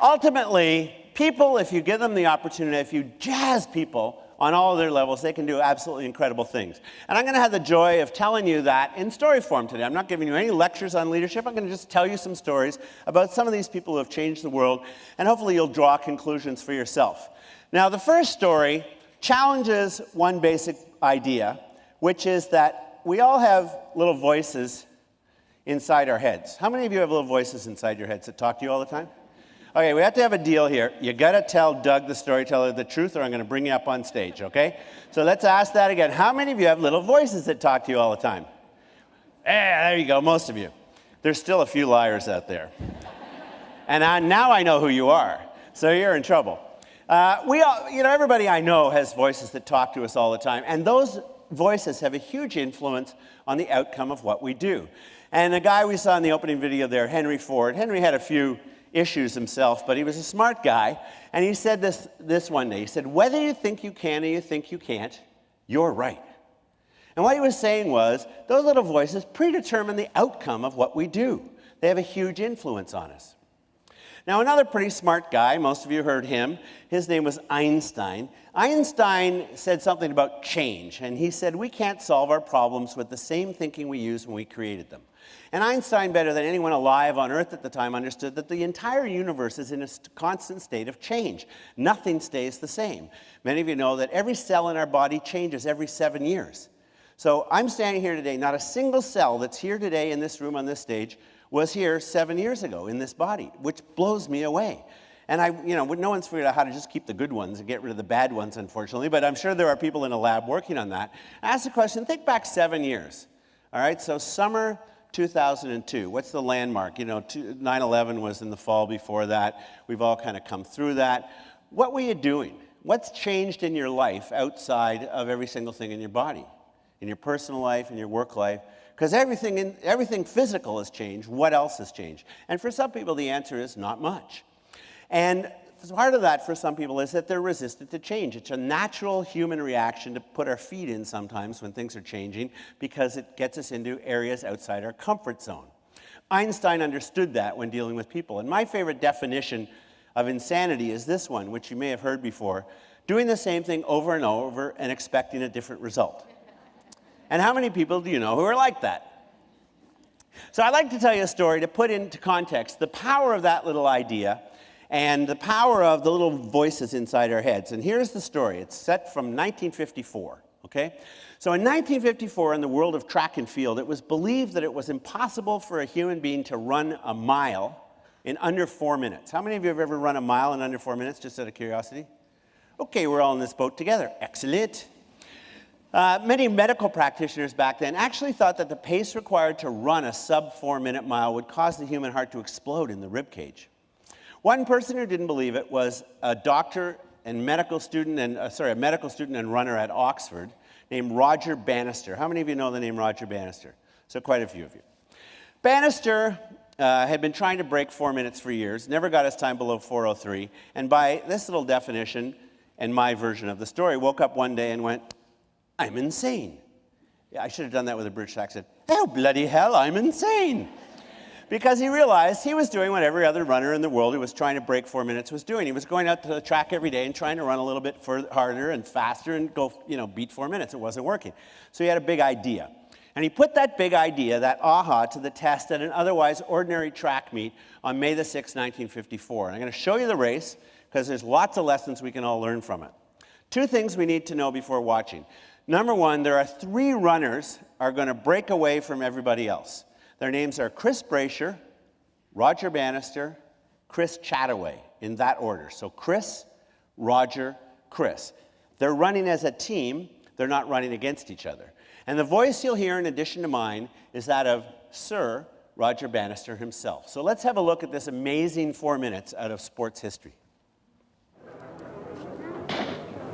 Ultimately, people, if you give them the opportunity, if you jazz people on all of their levels, they can do absolutely incredible things. And I'm going to have the joy of telling you that in story form today. I'm not giving you any lectures on leadership. I'm going to just tell you some stories about some of these people who have changed the world, and hopefully you'll draw conclusions for yourself. Now, the first story challenges one basic idea, which is that we all have little voices inside our heads. How many of you have little voices inside your heads that talk to you all the time? Okay, we have to have a deal here. You got to tell Doug, the storyteller, the truth, or I'm going to bring you up on stage, okay? So let's ask that again. How many of you have little voices that talk to you all the time? There you go, most of you. There's still a few liars out there. And now I know who you are, so you're in trouble. Everybody I know has voices that talk to us all the time, and those voices have a huge influence on the outcome of what we do. And the guy we saw in the opening video there, Henry Ford, Henry had a few issues himself, but he was a smart guy, and he said this one day. He said, whether you think you can or you think you can't, you're right. And what he was saying was, those little voices predetermine the outcome of what we do. They have a huge influence on us. Now, another pretty smart guy, most of you heard him, his name was Einstein. Einstein said something about change, and he said, we can't solve our problems with the same thinking we used when we created them. And Einstein, better than anyone alive on Earth at the time, understood that the entire universe is in a constant state of change. Nothing stays the same. Many of you know that every cell in our body changes every 7 years. So I'm standing here today, not a single cell that's here today in this room on this stage was here 7 years ago in this body, which blows me away. And no one's figured out how to just keep the good ones and get rid of the bad ones, unfortunately, but I'm sure there are people in a lab working on that. Ask the question, think back 7 years. All right, so summer 2002, what's the landmark? 9/11 was in the fall before that. We've all kind of come through that. What were you doing? What's changed in your life outside of every single thing in your body? In your personal life, in your work life? Because everything physical has changed. What else has changed? And for some people, the answer is not much. And part of that for some people is that they're resistant to change. It's a natural human reaction to put our feet in sometimes when things are changing because it gets us into areas outside our comfort zone. Einstein understood that when dealing with people. And my favorite definition of insanity is this one, which you may have heard before: doing the same thing over and over and expecting a different result. And how many people do you know who are like that? So I'd like to tell you a story to put into context the power of that little idea and the power of the little voices inside our heads. And here's the story. It's set from 1954, okay? So in 1954, in the world of track and field, it was believed that it was impossible for a human being to run a mile in under 4 minutes. How many of you have ever run a mile in under 4 minutes, just out of curiosity? Okay, we're all in this boat together. Excellent. Many medical practitioners back then actually thought that the pace required to run a sub-4 minute mile would cause the human heart to explode in the rib cage. One person who didn't believe it was a doctor and medical student and runner at Oxford named Roger Bannister. How many of you know the name Roger Bannister? So quite a few of you. Bannister had been trying to break 4 minutes for years, never got his time below 4:03, and by this little definition and my version of the story, woke up one day and went, I'm insane. Yeah, I should have done that with a British accent. Oh, bloody hell, I'm insane. Because he realized he was doing what every other runner in the world who was trying to break 4 minutes was doing. He was going out to the track every day and trying to run a little bit harder and faster and go, beat 4 minutes. It wasn't working. So he had a big idea. And he put that big idea, that aha, to the test at an otherwise ordinary track meet on May the 6th, 1954. And I'm going to show you the race because there's lots of lessons we can all learn from it. Two things we need to know before watching. Number one, there are 3 runners are going to break away from everybody else. Their names are Chris Brasher, Roger Bannister, Chris Chataway, in that order. So Chris, Roger, Chris. They're running as a team. They're not running against each other. And the voice you'll hear in addition to mine is that of Sir Roger Bannister himself. So let's have a look at this amazing 4 minutes out of sports history.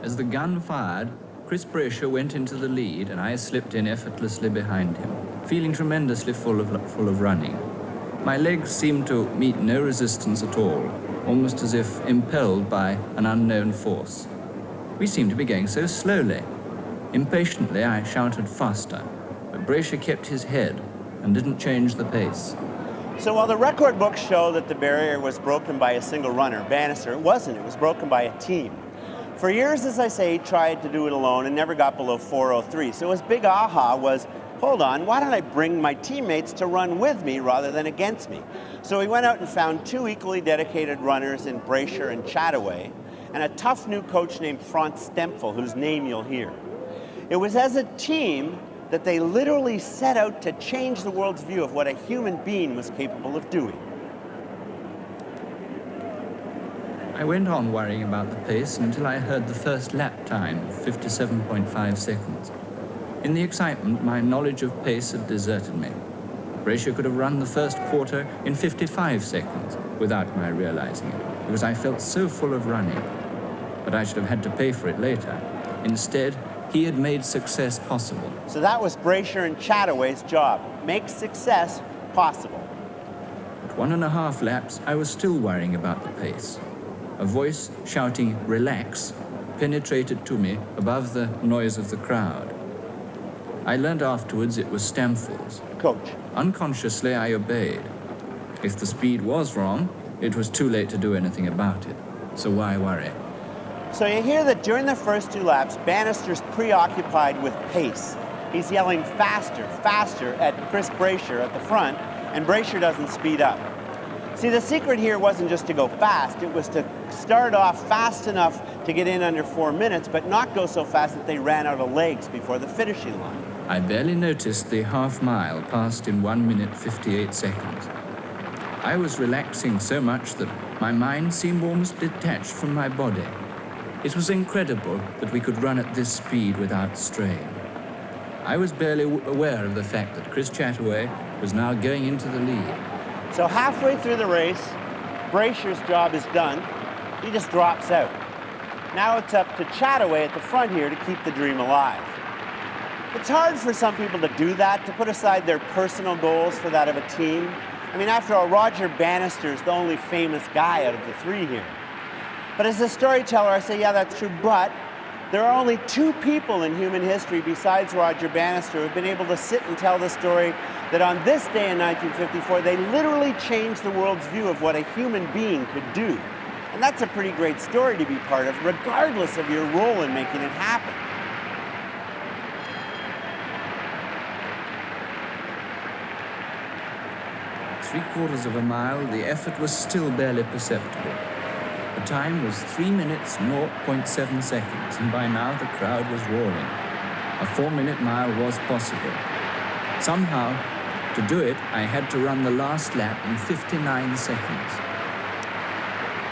As the gun fired, Chris Brasher went into the lead and I slipped in effortlessly behind him, feeling tremendously full of running. My legs seemed to meet no resistance at all, almost as if impelled by an unknown force. We seemed to be going so slowly. Impatiently, I shouted faster, but Brasher kept his head and didn't change the pace. So while the record books show that the barrier was broken by a single runner, Bannister, it wasn't. It was broken by a team. For years, as I say, he tried to do it alone and never got below 4:03. So his big aha was, hold on, why don't I bring my teammates to run with me rather than against me? So he went out and found two equally dedicated runners in Brasher and Chataway, and a tough new coach named Franz Stempfel, whose name you'll hear. It was as a team that they literally set out to change the world's view of what a human being was capable of doing. I went on worrying about the pace until I heard the first lap time of 57.5 seconds. In the excitement, my knowledge of pace had deserted me. Brasher could have run the first quarter in 55 seconds without my realizing it, because I felt so full of running. But I should have had to pay for it later. Instead, he had made success possible. So that was Brasher and Chataway's job, make success possible. At 1.5 laps, I was still worrying about the pace. A voice shouting, "Relax," penetrated to me above the noise of the crowd. I learned afterwards it was Stempfel's. Coach. Unconsciously, I obeyed. If the speed was wrong, it was too late to do anything about it. So why worry? So you hear that during the first 2 laps, Bannister's preoccupied with pace. He's yelling faster, faster at Chris Brasher at the front, and Brasher doesn't speed up. See, the secret here wasn't just to go fast, it was to start off fast enough to get in under 4 minutes, but not go so fast that they ran out of legs before the finishing line. I barely noticed the half mile passed in 1 minute 58 seconds. I was relaxing so much that my mind seemed almost detached from my body. It was incredible that we could run at this speed without strain. I was barely aware of the fact that Chris Chataway was now going into the lead. So halfway through the race, Brasher's job is done. He just drops out. Now it's up to Chataway at the front here to keep the dream alive. It's hard for some people to do that, to put aside their personal goals for that of a team. I mean, after all, Roger Bannister is the only famous guy out of the 3 here. But as a storyteller, I say, yeah, that's true, but there are only 2 people in human history besides Roger Bannister who have been able to sit and tell the story that on this day in 1954, they literally changed the world's view of what a human being could do. And that's a pretty great story to be part of, regardless of your role in making it happen. Three-quarters of a mile, the effort was still barely perceptible. The time was 3 minutes, 0.7 seconds, and by now the crowd was roaring. A 4-minute mile was possible. Somehow, to do it, I had to run the last lap in 59 seconds.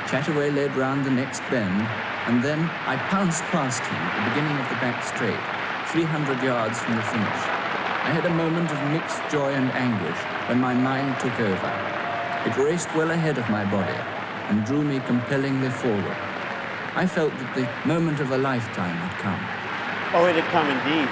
Chataway led round the next bend, and then I pounced past him at the beginning of the back straight, 300 yards from the finish. I had a moment of mixed joy and anguish when my mind took over. It raced well ahead of my body and drew me compellingly forward. I felt that the moment of a lifetime had come. Oh, it had come indeed.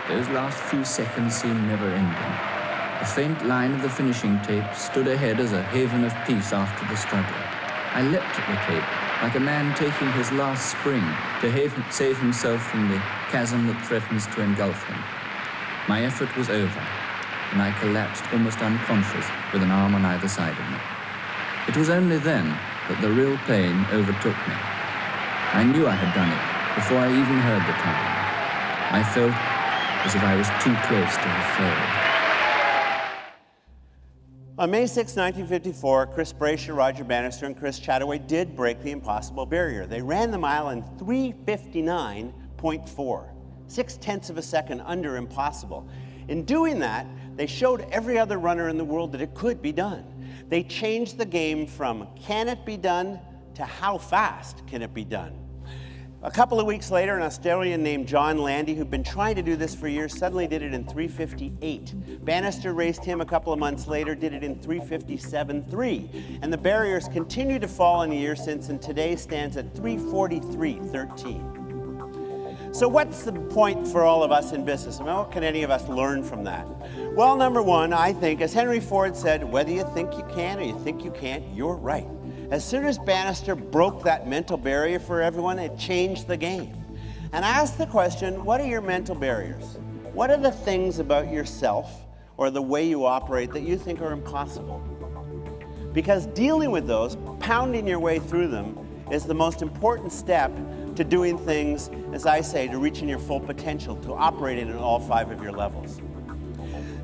Those last few seconds seemed never-ending. The faint line of the finishing tape stood ahead as a haven of peace after the struggle. I leapt at the tape, like a man taking his last spring to save himself from the chasm that threatens to engulf him. My effort was over, and I collapsed almost unconscious with an arm on either side of me. It was only then that the real pain overtook me. I knew I had done it before I even heard the time. I felt as if I was too close to have failed. On May 6, 1954, Chris Brasher, Roger Bannister, and Chris Chataway did break the impossible barrier. They ran the mile in 3:59.4, 0.6 of a second under impossible. In doing that, they showed every other runner in the world that it could be done. They changed the game from can it be done to how fast can it be done. A couple of weeks later, an Australian named John Landy, who'd been trying to do this for years, suddenly did it in 3:58. Bannister raced him a couple of months later, did it in 3:57.3. And the barriers continued to fall in the year since, and today stands at 3:43.13. So what's the point for all of us in business? I mean, what can any of us learn from that? Well, number one, I think, as Henry Ford said, whether you think you can or you think you can't, you're right. As soon as Bannister broke that mental barrier for everyone, it changed the game. And I asked the question, what are your mental barriers? What are the things about yourself or the way you operate that you think are impossible? Because dealing with those, pounding your way through them, is the most important step to doing things, as I say, to reaching your full potential, to operating at all 5 of your levels.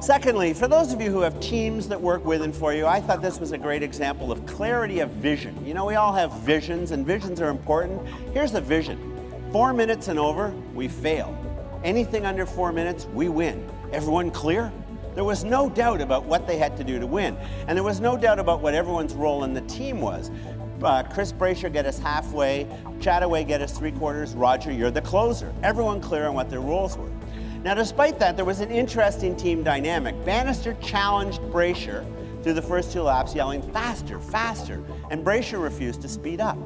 Secondly, for those of you who have teams that work with and for you, I thought this was a great example of clarity of vision. You know, we all have visions, and visions are important. Here's the vision. 4 minutes and over, we fail. Anything under 4 minutes, we win. Everyone clear? There was no doubt about what they had to do to win. And there was no doubt about what everyone's role in the team was. Chris Brasher, get us halfway. Chataway, get us 3/4. Roger, you're the closer. Everyone clear on what their roles were. Now, despite that, there was an interesting team dynamic. Bannister challenged Brasher through the first 2 laps, yelling, faster, faster, and Brasher refused to speed up.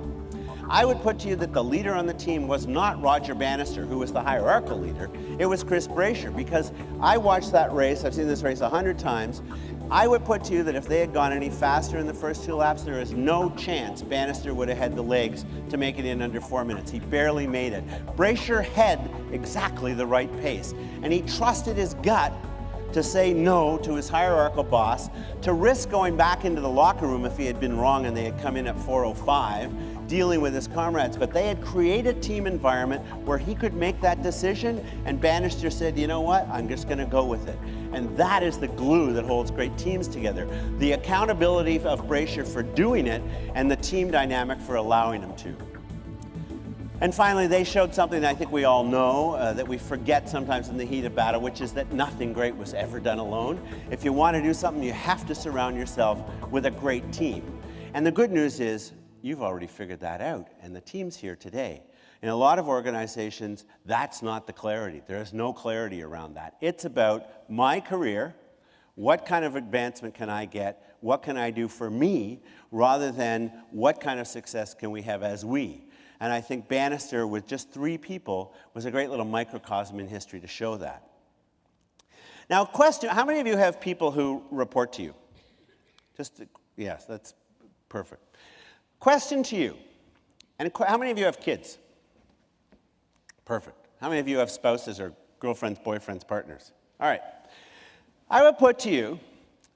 I would put to you that the leader on the team was not Roger Bannister, who was the hierarchical leader. It was Chris Brasher, because I watched that race. I've seen this race 100 times. I would put to you that if they had gone any faster in the first 2 laps, there is no chance Bannister would have had the legs to make it in under 4 minutes. He barely made it. Brasher had exactly the right pace, and he trusted his gut to say no to his hierarchical boss, to risk going back into the locker room if he had been wrong and they had come in at 4:05, dealing with his comrades. But they had created a team environment where he could make that decision, and Bannister said, you know what, I'm just going to go with it. And that is the glue that holds great teams together. The accountability of Brasher for doing it, and the team dynamic for allowing him to. And finally, they showed something that I think we all know, that we forget sometimes in the heat of battle, which is that nothing great was ever done alone. If you want to do something, you have to surround yourself with a great team. And the good news is, you've already figured that out, and the team's here today. In a lot of organizations, that's not the clarity. There is no clarity around that. It's about my career, what kind of advancement can I get, what can I do for me, rather than what kind of success can we have as we. And I think Bannister, with just 3 people, was a great little microcosm in history to show that. Now, question, how many of you have people who report to you? Yes, that's perfect. Question to you, and how many of you have kids? Perfect. How many of you have spouses or girlfriends, boyfriends, partners? All right. I would put to you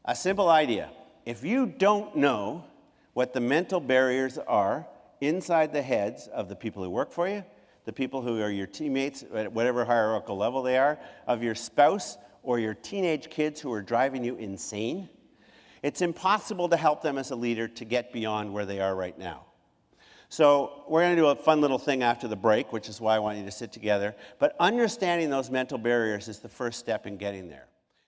a simple idea. If you don't know what the mental barriers are inside the heads of the people who work for you, the people who are your teammates at whatever hierarchical level they are, of your spouse or your teenage kids who are driving you insane, it's impossible to help them as a leader to get beyond where they are right now. So we're going to do a fun little thing after the break, which is why I want you to sit together. But understanding those mental barriers is the first step in getting there.